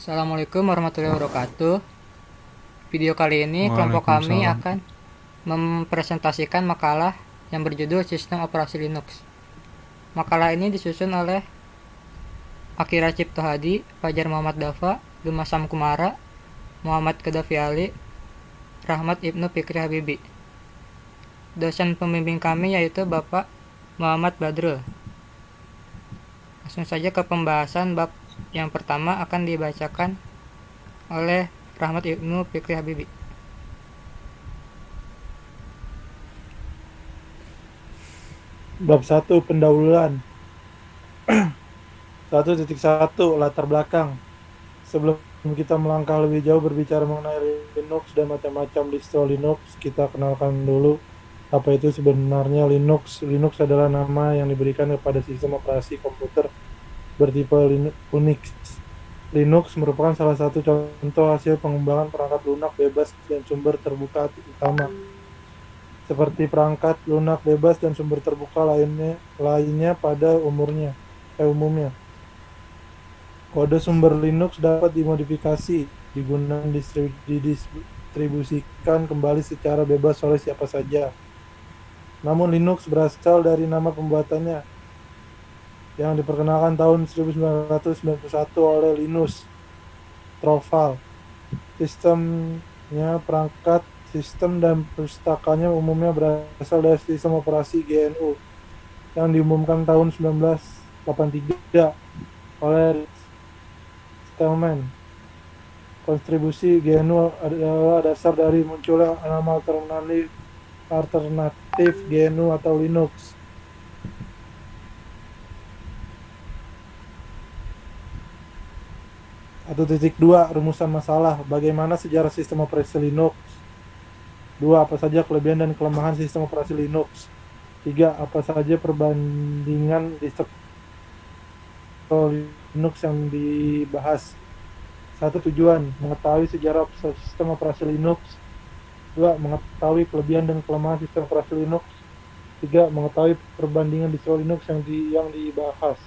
Assalamualaikum warahmatullahi wabarakatuh. Video kali ini kelompok kami Waalaikumsalam. akan mempresentasikan makalah yang berjudul Sistem Operasi Linux. Makalah ini disusun oleh Akira Cipto Hadi, Fajar Muhammad Dafa, Dumasam Kumara, Muhammad Qaddafi Ali, Rahmat Ibnu Fikri Habibi. Dosen pembimbing kami yaitu Bapak Muhammad Badrul. Langsung saja ke pembahasan bab yang pertama akan dibacakan oleh Rahmat Ibnu Fikri Habibi. Bab 1 pendahuluan. 1.1 latar belakang. Sebelum kita melangkah lebih jauh berbicara mengenai Linux dan macam-macam distro Linux, kita kenalkan dulu apa itu sebenarnya Linux. Linux adalah nama yang diberikan kepada sistem operasi komputer bertipe Unix. Linux merupakan salah satu contoh hasil pengembangan perangkat lunak bebas dan sumber terbuka utama. Seperti perangkat lunak bebas dan sumber terbuka lainnya pada umumnya. Kode sumber Linux dapat dimodifikasi, digunakan didistribusikan kembali secara bebas oleh siapa saja. Namun Linux berasal dari nama pembuatannya yang diperkenalkan tahun 1991 oleh Linus Torvalds. Sistemnya perangkat sistem dan pustakanya umumnya berasal dari sistem operasi GNU yang diumumkan tahun 1983 oleh Stallman. Kontribusi GNU adalah dasar dari munculnya nama alternatif GNU atau Linux. (1.2) Rumusan masalah. Bagaimana sejarah sistem operasi Linux? 2. Apa saja kelebihan dan kelemahan sistem operasi Linux? 3. Apa saja perbandingan distro Linux yang dibahas? 1. Tujuan mengetahui sejarah sistem operasi Linux. 2. Mengetahui kelebihan dan kelemahan sistem operasi Linux. 3. Mengetahui perbandingan distro Linux yang dibahas.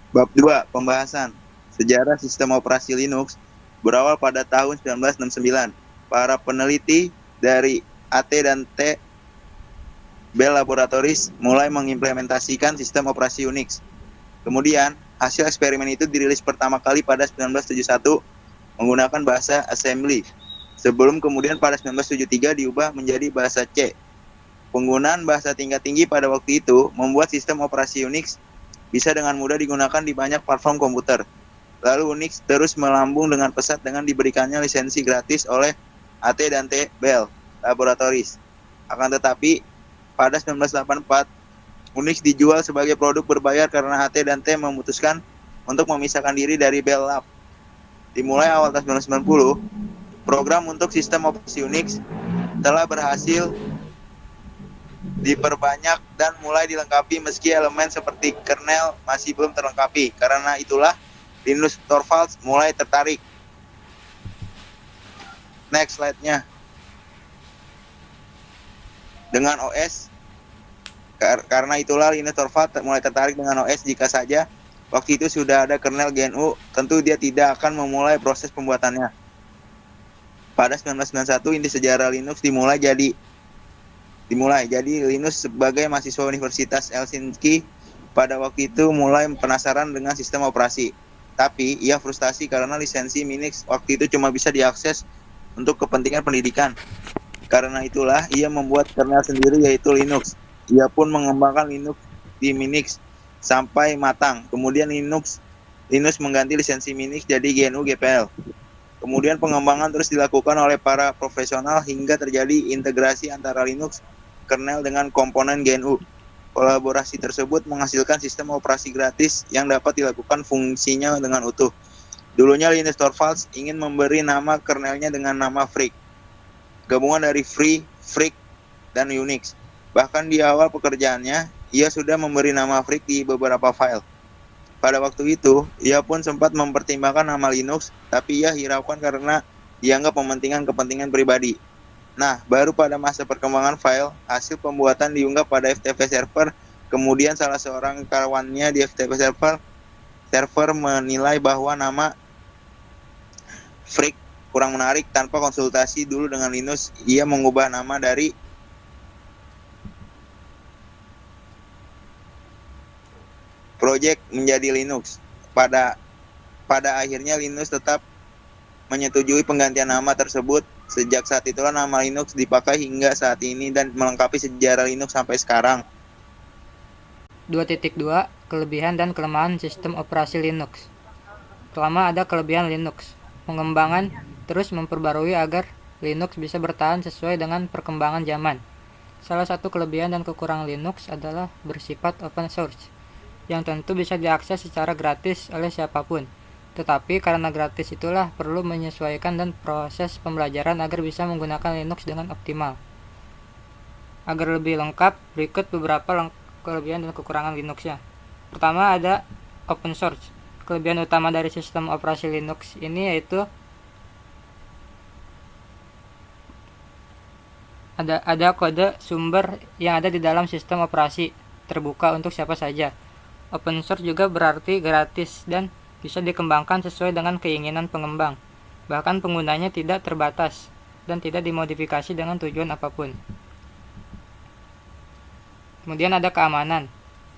Bab 2. Pembahasan. Sejarah sistem operasi Linux berawal pada tahun 1969. Para peneliti dari AT dan T Bell Laboratories mulai mengimplementasikan sistem operasi Unix. Kemudian, hasil eksperimen itu dirilis pertama kali pada 1971 menggunakan bahasa assembly. Sebelum kemudian pada 1973 diubah menjadi bahasa C. Penggunaan bahasa tingkat tinggi pada waktu itu membuat sistem operasi Unix bisa dengan mudah digunakan di banyak platform komputer. Lalu Unix terus melambung dengan pesat dengan diberikannya lisensi gratis oleh AT dan T Bell Laboratories. Akan tetapi, pada 1984, Unix dijual sebagai produk berbayar karena AT dan T memutuskan untuk memisahkan diri dari Bell Lab. Dimulai awal tahun 1990, program untuk sistem operasi Unix telah berhasil diperbanyak dan mulai dilengkapi meski elemen seperti kernel masih belum terlengkapi. Karena itulah Linus Torvalds mulai tertarik. Next slide-nya. Dengan OS. Karena itulah Linus Torvalds mulai tertarik dengan OS jika saja waktu itu sudah ada kernel GNU, tentu dia tidak akan memulai proses pembuatannya. Pada 1991 inti sejarah Linux dimulai. Jadi Linus sebagai mahasiswa Universitas Helsinki pada waktu itu mulai penasaran dengan sistem operasi. Tapi ia frustasi karena lisensi Minix waktu itu cuma bisa diakses untuk kepentingan pendidikan. Karena itulah ia membuat kernel sendiri yaitu Linux. Ia pun mengembangkan Linux di Minix sampai matang. Kemudian Linux mengganti lisensi Minix jadi GNU GPL. Kemudian pengembangan terus dilakukan oleh para profesional hingga terjadi integrasi antara Linux kernel dengan komponen GNU. Kolaborasi tersebut menghasilkan sistem operasi gratis yang dapat dilakukan fungsinya dengan utuh. Dulunya Linus Torvalds ingin memberi nama kernelnya dengan nama Freak, gabungan dari Free, Freak, dan Unix. Bahkan di awal pekerjaannya, ia sudah memberi nama Freak di beberapa file. Pada waktu itu, ia pun sempat mempertimbangkan nama Linux, tapi ia hiraukan karena dianggap kepentingan pribadi. Nah, baru pada masa perkembangan file, hasil pembuatan diunggah pada FTP server, kemudian salah seorang kawannya di FTP server Terver menilai bahwa nama Freak kurang menarik. Tanpa konsultasi dulu dengan Linus, ia mengubah nama dari Project menjadi Linux. Pada akhirnya Linus tetap menyetujui penggantian nama tersebut. Sejak saat itulah nama Linux dipakai hingga saat ini dan melengkapi sejarah Linux sampai sekarang. 2.2 Kelebihan dan kelemahan sistem operasi Linux. Pertama, ada kelebihan Linux. Pengembangan terus memperbarui agar Linux bisa bertahan sesuai dengan perkembangan zaman. Salah satu kelebihan dan kekurangan Linux adalah bersifat open source, yang tentu bisa diakses secara gratis oleh siapapun. Tetapi karena gratis itulah perlu menyesuaikan dan proses pembelajaran agar bisa menggunakan Linux dengan optimal. Agar lebih lengkap, berikut beberapa kelebihan dan kekurangan Linux-nya. Pertama, ada open source. Kelebihan utama dari sistem operasi Linux ini yaitu ada kode sumber yang ada di dalam sistem operasi, terbuka untuk siapa saja. Open source juga berarti gratis dan bisa dikembangkan sesuai dengan keinginan pengembang. Bahkan penggunanya tidak terbatas dan tidak dimodifikasi dengan tujuan apapun. Kemudian ada keamanan.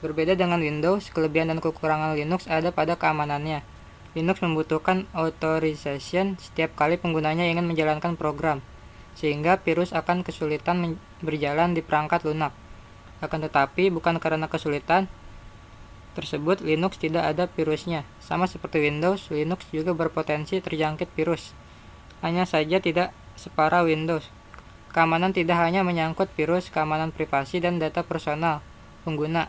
Berbeda dengan Windows, kelebihan dan kekurangan Linux ada pada keamanannya. Linux membutuhkan authorization setiap kali penggunanya ingin menjalankan program, sehingga virus akan kesulitan berjalan di perangkat lunak. Akan tetapi, bukan karena kesulitan tersebut Linux tidak ada virusnya. Sama seperti Windows, Linux juga berpotensi terjangkit virus. Hanya saja tidak separah Windows. Keamanan tidak hanya menyangkut virus, keamanan privasi dan data personal pengguna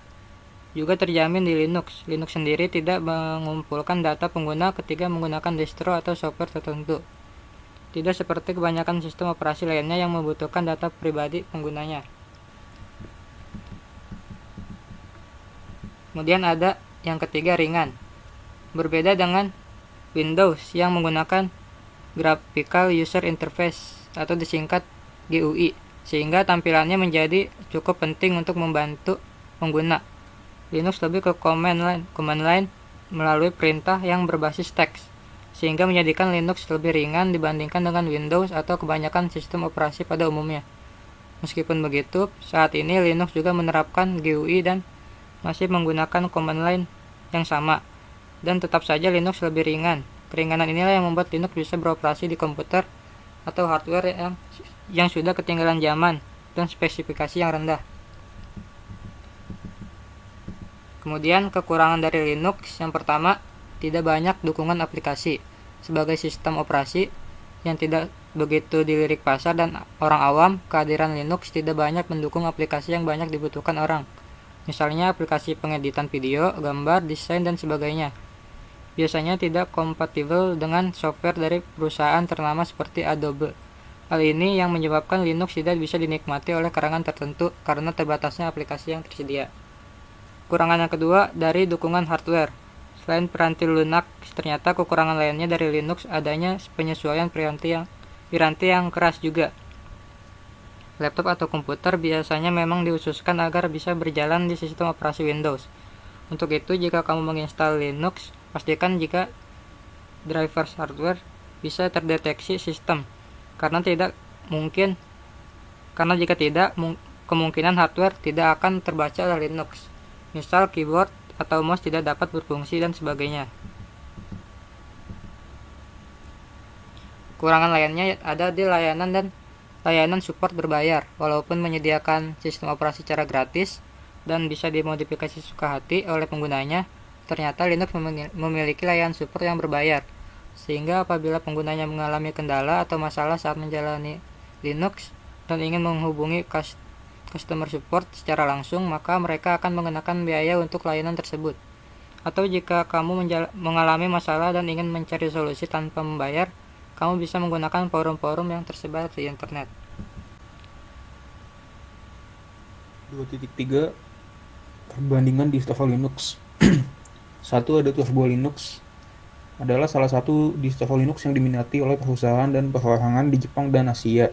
juga terjamin di Linux. Linux sendiri tidak mengumpulkan data pengguna ketika menggunakan distro atau software tertentu. Tidak seperti kebanyakan sistem operasi lainnya yang membutuhkan data pribadi penggunanya. Kemudian ada yang ketiga, ringan. Berbeda dengan Windows yang menggunakan Graphical User Interface atau disingkat GUI, sehingga tampilannya menjadi cukup penting untuk membantu pengguna. Linux lebih ke command line melalui perintah yang berbasis teks, sehingga menjadikan Linux lebih ringan dibandingkan dengan Windows atau kebanyakan sistem operasi pada umumnya. Meskipun begitu, saat ini Linux juga menerapkan GUI dan masih menggunakan command line yang sama, dan tetap saja Linux lebih ringan. Keringanan inilah yang membuat Linux bisa beroperasi di komputer atau hardware yang sudah ketinggalan zaman dan spesifikasi yang rendah. Kemudian kekurangan dari Linux yang pertama, tidak banyak dukungan aplikasi. Sebagai sistem operasi yang tidak begitu dilirik pasar dan orang awam, kehadiran Linux tidak banyak mendukung aplikasi yang banyak dibutuhkan orang. Misalnya aplikasi pengeditan video, gambar, desain, dan sebagainya. Biasanya tidak kompatibel dengan software dari perusahaan ternama seperti Adobe. Hal ini yang menyebabkan Linux tidak bisa dinikmati oleh kalangan tertentu karena terbatasnya aplikasi yang tersedia. Kekurangan yang kedua dari dukungan hardware. Selain piranti lunak, ternyata kekurangan lainnya dari Linux adanya penyesuaian piranti yang keras juga. Laptop atau komputer biasanya memang dikhususkan agar bisa berjalan di sistem operasi Windows. Untuk itu, jika kamu menginstal Linux, pastikan jika drivers hardware bisa terdeteksi sistem. Karena jika tidak, kemungkinan hardware tidak akan terbaca oleh Linux. Misal keyboard atau mouse tidak dapat berfungsi dan sebagainya. Kekurangan lainnya ada di layanan support berbayar. Walaupun menyediakan sistem operasi secara gratis dan bisa dimodifikasi suka hati oleh penggunanya, ternyata Linux memiliki layanan support yang berbayar. Sehingga apabila penggunanya mengalami kendala atau masalah saat menjalani Linux dan ingin menghubungi customer support secara langsung, maka mereka akan mengenakan biaya untuk layanan tersebut. Atau jika kamu mengalami masalah dan ingin mencari solusi tanpa membayar, kamu bisa menggunakan forum-forum yang tersebar di internet. 2.3 Perbandingan distro Linux. 1. Ada Turbo Linux. Adalah salah satu distro Linux yang diminati oleh perusahaan dan perorangan di Jepang dan Asia.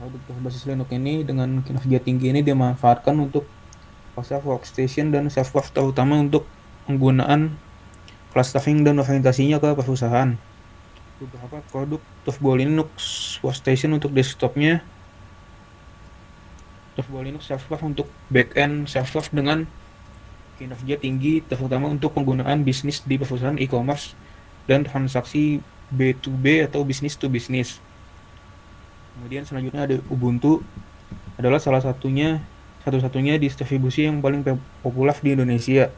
Produk berbasis Linux ini dengan kinerja tinggi ini dimanfaatkan untuk pasar workstation dan server, terutama untuk penggunaan clustering dan orientasinya ke perusahaan. Beberapa produk Turbo Linux Workstation untuk desktopnya, Turbo Linux Server untuk backend server dengan kinerja tinggi, terutama untuk penggunaan bisnis di perusahaan e-commerce dan transaksi B2B atau business to business. Kemudian selanjutnya ada Ubuntu, adalah satu-satunya distribusi yang paling populer di Indonesia.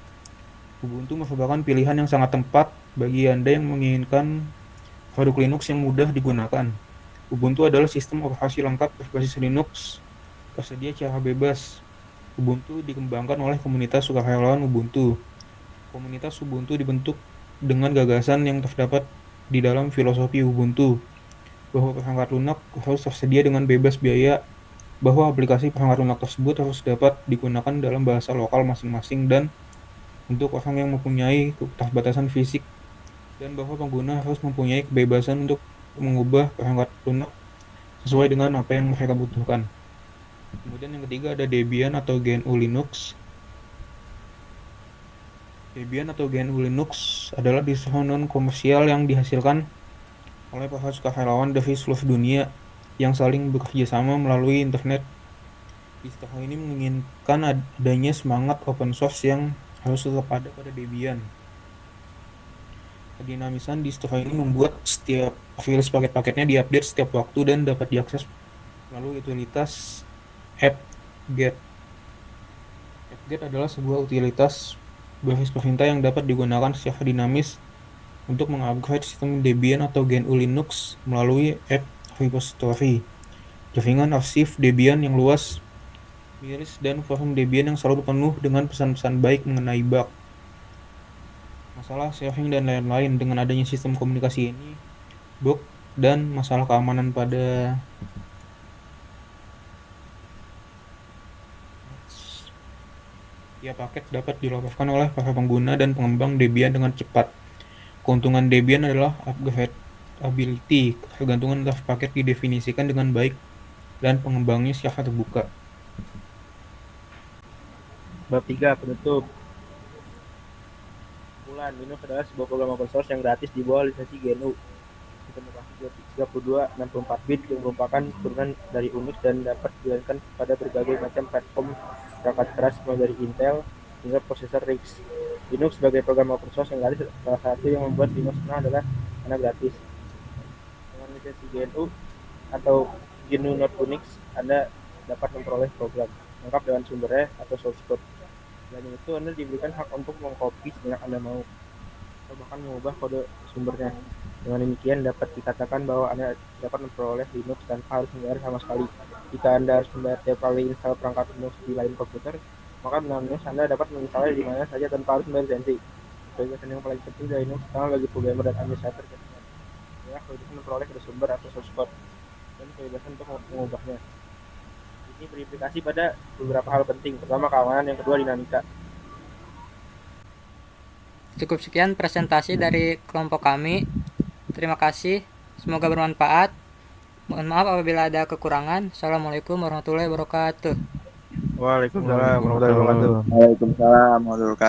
Ubuntu merupakan pilihan yang sangat tepat bagi Anda yang menginginkan produk Linux yang mudah digunakan. Ubuntu adalah sistem operasi lengkap berbasis Linux, tersedia secara bebas. Ubuntu dikembangkan oleh komunitas sukarelawan Ubuntu. Komunitas Ubuntu dibentuk dengan gagasan yang terdapat di dalam filosofi Ubuntu, bahwa perangkat lunak harus tersedia dengan bebas biaya, bahwa aplikasi perangkat lunak tersebut harus dapat digunakan dalam bahasa lokal masing-masing dan untuk orang yang mempunyai keterbatasan fisik, dan bahwa pengguna harus mempunyai kebebasan untuk mengubah perangkat lunak sesuai dengan apa yang mereka butuhkan. Kemudian yang ketiga ada Debian atau GNU Linux. Debian atau GNU Linux adalah distro non-komersial yang dihasilkan oleh para sukarelawan dari seluruh dunia yang saling bekerja sama melalui internet. Distro ini menginginkan adanya semangat open source yang harus tetap ada pada Debian. Kedinamisan distro ini membuat setiap rilis paket-paketnya diupdate setiap waktu dan dapat diakses melalui utilitas apt-get. Apt-get adalah sebuah utilitas basis perintah yang dapat digunakan secara dinamis untuk mengupgrade sistem Debian atau GNU Linux melalui apt repository, jaringan arsip Debian yang luas, miris, dan forum Debian yang selalu penuh dengan pesan-pesan baik mengenai bug, masalah sharing, dan lain-lain. Dengan adanya sistem komunikasi ini, bug dan masalah keamanan pada paket dapat dilaporkan oleh para pengguna dan pengembang Debian dengan cepat. Keuntungan Debian adalah upgradability, ketergantungan antar paket didefinisikan dengan baik, dan pengembangnya secara terbuka. Bab 3 penutup. Kumpulan Linux adalah sebuah program open source yang gratis di bawah lisensi GNU. Sistem operasi 32/64 bit yang merupakan turunan dari Unix dan dapat dijalankan pada berbagai macam platform perangkat keras mulai dari Intel hingga prosesor RISC. Linux sebagai program open source yang gratis, salah satu yang membuat Linux pernah adalah karena gratis. Dengan lisensi GNU atau GNU Not Unix, Anda dapat memperoleh program lengkap dengan sumbernya atau source code. Selain itu, Anda diberikan hak untuk mengcopy sebanyak Anda mau, atau bahkan mengubah kode sumbernya. Dengan demikian, dapat dikatakan bahwa Anda dapat memperoleh Linux tanpa harus membayar sama sekali. Jika Anda harus membayar tiap kali install perangkat Linux di lain komputer, maka dengan Linux Anda dapat menginstalnya di mana saja tanpa harus membayar lisensi. Kebebasan yang paling penting dari Linux sekarang bagi programmer dan administrator adalah kebebasan memperoleh kode sumber atau source code, dan kebebasan untuk mengubahnya. Ini berimplikasi pada beberapa hal penting, pertama keamanan, yang kedua dinamika. Cukup sekian presentasi dari kelompok kami. Terima kasih, semoga bermanfaat. Mohon maaf apabila ada kekurangan. Assalamualaikum warahmatullahi wabarakatuh. Waalaikumsalam warahmatullahi wabarakatuh. Waalaikumsalam warahmatullahi wabarakatuh.